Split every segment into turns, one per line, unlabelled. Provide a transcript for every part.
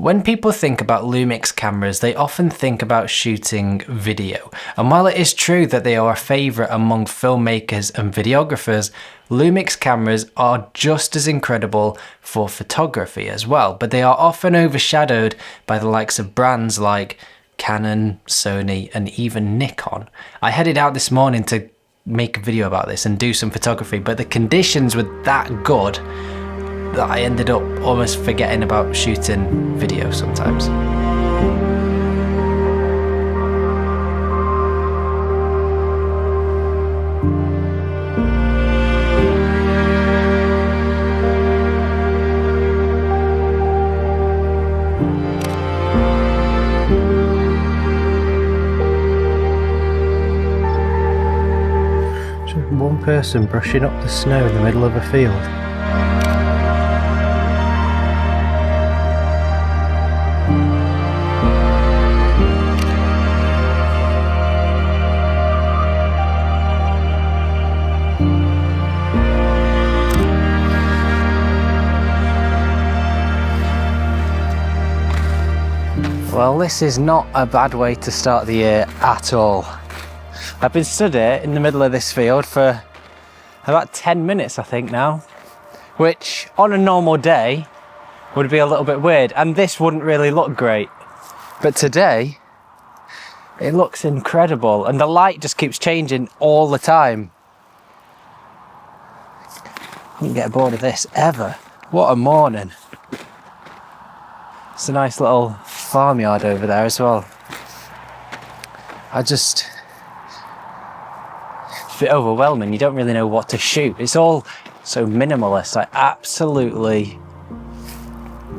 When people think about Lumix cameras, they often think about shooting video. And while it is true that they are a favourite among filmmakers and videographers, Lumix cameras are just as incredible for photography as well, but they are often overshadowed by the likes of brands like Canon, Sony, and even Nikon. I headed out this morning to make a video about this and do some photography, but the conditions were that good that I ended up almost forgetting about shooting video sometimes. Just one person brushing up the snow in the middle of a field. Well, this is not a bad way to start the year at all. I've been stood here in the middle of this field for about 10 minutes, I think now, which on a normal day would be a little bit weird, and this wouldn't really look great. But today, it looks incredible, and the light just keeps changing all the time. I couldn't get bored of this ever. What a morning. It's a nice little farmyard over there as well. It's a bit overwhelming. You don't really know what to shoot. It's all so minimalist. I absolutely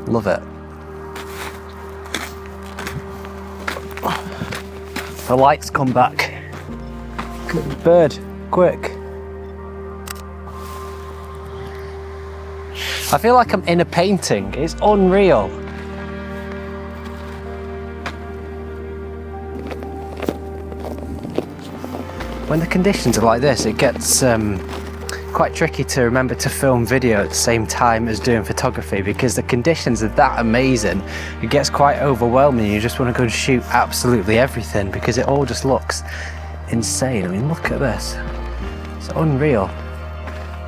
love it. The lights come back. Good bird, quick. I feel like I'm in a painting. It's unreal. When the conditions are like this, it gets quite tricky to remember to film video at the same time as doing photography, because the conditions are that amazing. It gets quite overwhelming. You just want to go and shoot absolutely everything because it all just looks insane. I mean, look at this. It's unreal.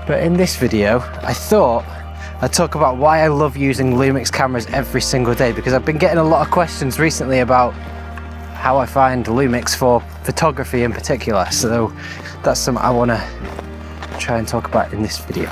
But in this video, I thought I'd talk about why I love using Lumix cameras every single day, because I've been getting a lot of questions recently about how I find Lumix for photography in particular, so that's something I want to try and talk about in this video.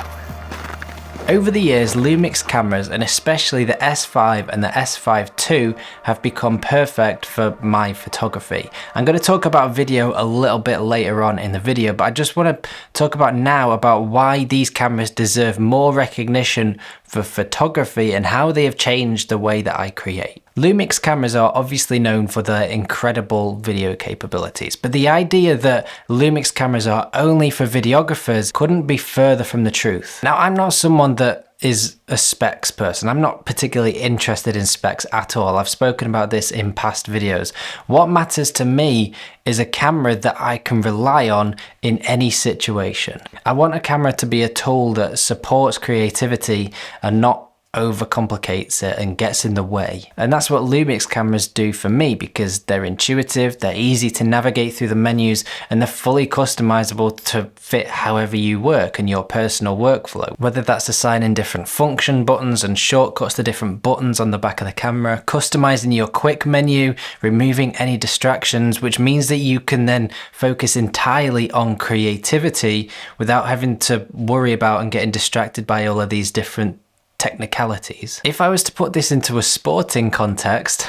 Over the years, Lumix cameras, and especially the S5 and the S5II, have become perfect for my photography. I'm going to talk about video a little bit later on in the video, but I just want to talk about now about why these cameras deserve more recognition for photography and how they have changed the way that I create. Lumix cameras are obviously known for their incredible video capabilities, but the idea that Lumix cameras are only for videographers couldn't be further from the truth. Now, I'm not someone that is a specs person. I'm not particularly interested in specs at all. I've spoken about this in past videos. What matters to me is a camera that I can rely on in any situation. I want a camera to be a tool that supports creativity and not overcomplicates it and gets in the way. And that's what Lumix cameras do for me, because they're intuitive, they're easy to navigate through the menus, and they're fully customizable to fit however you work and your personal workflow. Whether that's assigning different function buttons and shortcuts to different buttons on the back of the camera, customizing your quick menu, removing any distractions, which means that you can then focus entirely on creativity without having to worry about and getting distracted by all of these different technicalities. If I was to put this into a sporting context,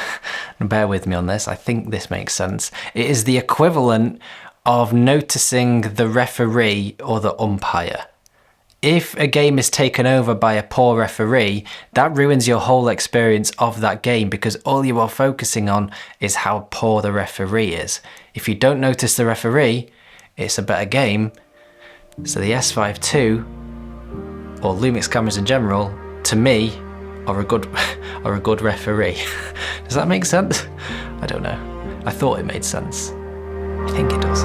bear with me on this, I think this makes sense. It is the equivalent of noticing the referee or the umpire. If a game is taken over by a poor referee, that ruins your whole experience of that game, because all you are focusing on is how poor the referee is. If you don't notice the referee, it's a better game. So the S5II, or Lumix cameras in general, to me, are a good referee. Does that make sense? I don't know. I thought it made sense. I think it does.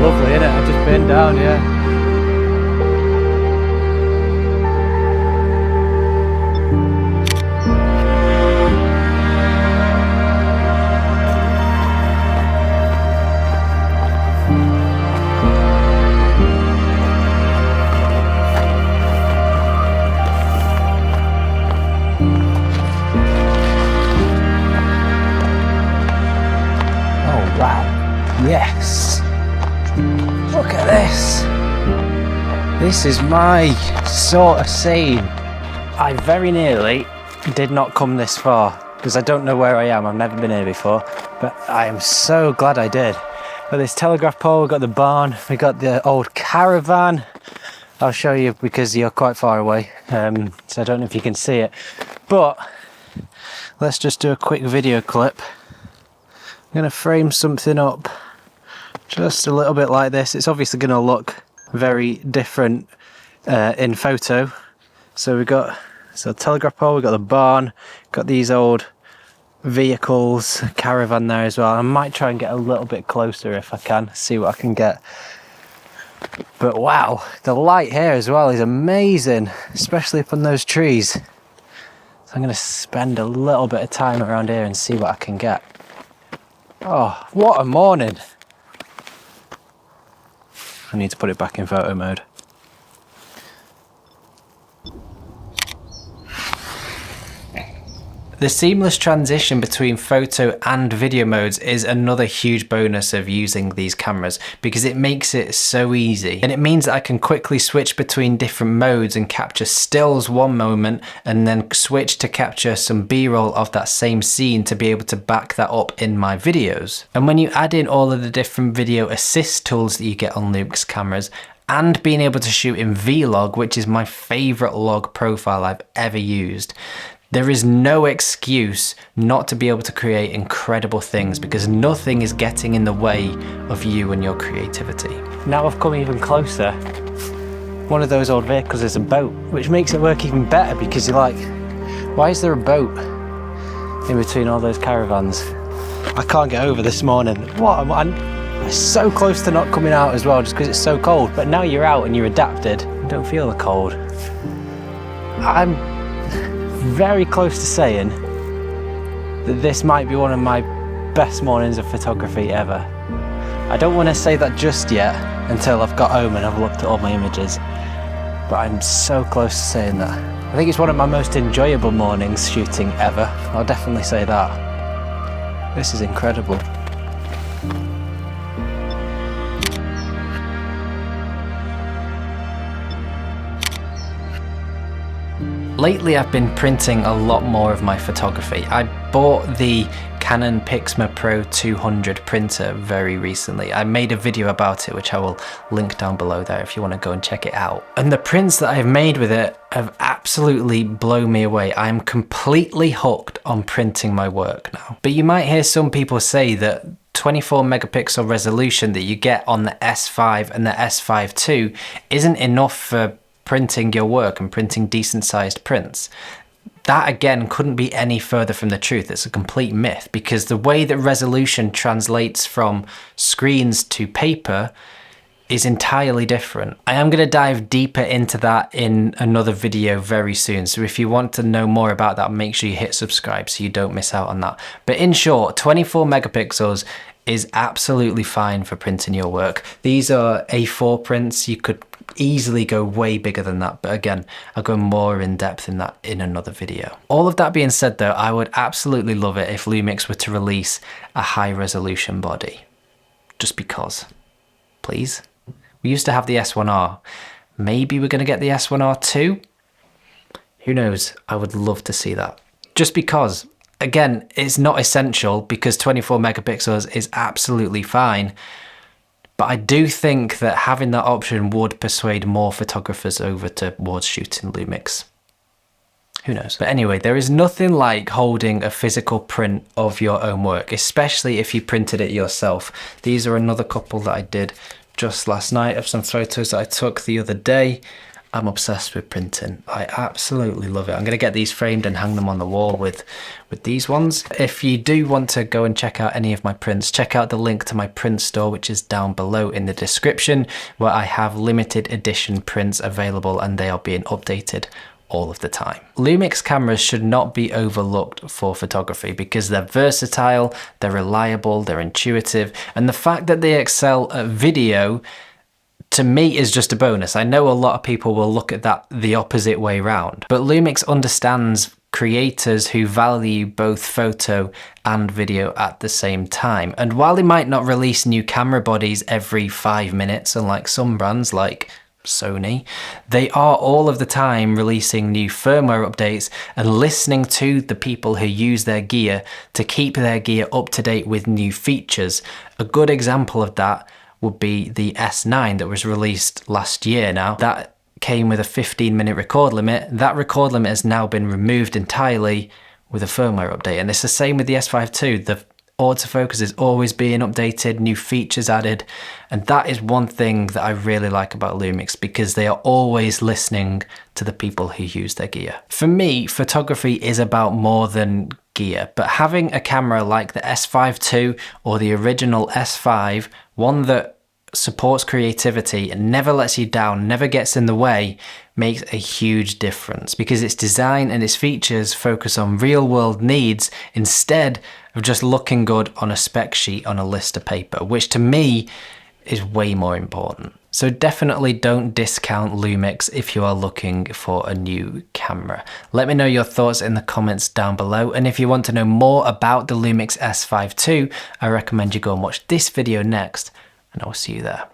lovely, isn't it? I've just been down, yeah. Yes, look at this. This is my sort of scene. I very nearly did not come this far because I don't know where I am. I've never been here before, but I am so glad I did. Got this telegraph pole, we've got the barn, we got the old caravan. I'll show you because you're quite far away, so I don't know if you can see it, but let's just do a quick video clip. I'm going to frame something up just a little bit like this. It's obviously going to look very different in photo. So we've got telegraph pole, we've got the barn, got these old vehicles, caravan there as well. I might try and get a little bit closer if I can, see what I can get. But wow, the light here as well is amazing, especially up on those trees. So I'm going to spend a little bit of time around here and see what I can get. Oh, what a morning. I need to put it back in photo mode. The seamless transition between photo and video modes is another huge bonus of using these cameras because it makes it so easy, and it means that I can quickly switch between different modes and capture stills one moment and then switch to capture some B-roll of that same scene to be able to back that up in my videos. And when you add in all of the different video assist tools that you get on Lumix cameras, and being able to shoot in Vlog, which is my favorite log profile I've ever used, there is no excuse not to be able to create incredible things because nothing is getting in the way of you and your creativity. Now I've come even closer. One of those old vehicles is a boat, which makes it work even better because you're like, why is there a boat in between all those caravans? I can't get over this morning. I'm so close to not coming out as well just because it's so cold, but now you're out and you're adapted. You don't feel the cold. I'm very close to saying that this might be one of my best mornings of photography ever. I don't want to say that just yet until I've got home and I've looked at all my images, but I'm so close to saying that. I think it's one of my most enjoyable mornings shooting ever. I'll definitely say that. This is incredible. Lately I've been printing a lot more of my photography. I bought the Canon Pixma Pro 200 printer very recently. I made a video about it which I will link down below there if you want to go and check it out. And the prints that I've made with it have absolutely blown me away. I am completely hooked on printing my work now. But you might hear some people say that 24 megapixel resolution that you get on the S5 and the S5II isn't enough for printing your work and printing decent sized prints. That again couldn't be any further from the truth. It's a complete myth because the way that resolution translates from screens to paper is entirely different. I am going to dive deeper into that in another video very soon, so if you want to know more about that, make sure you hit subscribe so you don't miss out on that. But in short, 24 megapixels is absolutely fine for printing your work. These are A4 prints. You could easily go way bigger than that, but again, I'll go more in depth in that in another video. All of that being said though, I would absolutely love it if Lumix were to release a high resolution body. Just because. Please. We used to have the S1R. Maybe we're going to get the S1R2? Who knows? I would love to see that. Just because. Again, it's not essential because 24 megapixels is absolutely fine. But I do think that having that option would persuade more photographers over towards shooting Lumix. Who knows? But anyway, there is nothing like holding a physical print of your own work, especially if you printed it yourself. These are another couple that I did just last night of some photos that I took the other day. I'm obsessed with printing. I absolutely love it. I'm going to get these framed and hang them on the wall with these ones. If you do want to go and check out any of my prints, check out the link to my print store, which is down below in the description, where I have limited edition prints available and they are being updated all of the time. Lumix cameras should not be overlooked for photography because they're versatile, they're reliable, they're intuitive, and the fact that they excel at video to me is just a bonus. I know a lot of people will look at that the opposite way round, but Lumix understands creators who value both photo and video at the same time. And while they might not release new camera bodies every 5 minutes, unlike some brands like Sony, they are all of the time releasing new firmware updates and listening to the people who use their gear to keep their gear up to date with new features. A good example of that would be the S9 that was released last year now. That came with a 15-minute record limit. That record limit has now been removed entirely with a firmware update. And it's the same with the S5II. The autofocus is always being updated, new features added. And that is one thing that I really like about Lumix, because they are always listening to the people who use their gear. For me, photography is about more than gear, but having a camera like the S5II or the original S5, one that supports creativity and never lets you down, never gets in the way, makes a huge difference, because its design and its features focus on real world needs instead of just looking good on a spec sheet on a list of paper, which to me is way more important. So definitely don't discount Lumix if you are looking for a new camera. Let me know your thoughts in the comments down below, and if you want to know more about the Lumix S5II, I recommend you go and watch this video next, and I will see you there.